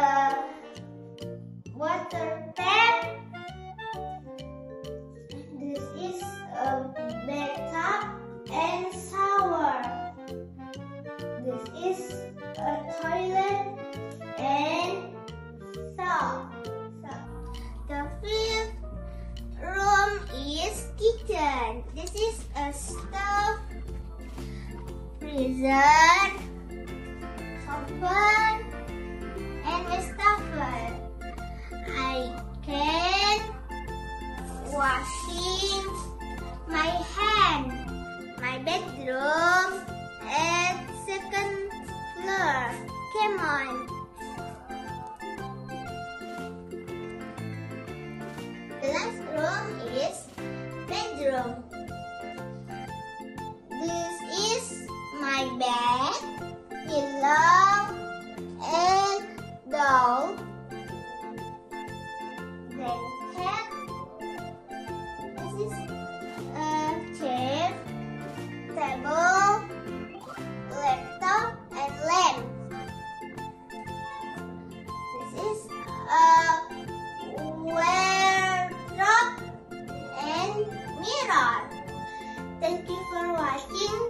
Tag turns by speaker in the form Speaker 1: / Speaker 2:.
Speaker 1: a water tap. This is a bathtub and shower. This is a toilet and soap. The fifth room is kitchen. This is a stove, freezer, oven, and vegetable. I can washing my hand. My bedroom at second floor. Come on. The last room is bedroom. This is my bed, pillow, and doll, blanket. This is a chair, table, laptop, and lamp. This is a wardrobe and mirror. Thank you for watching.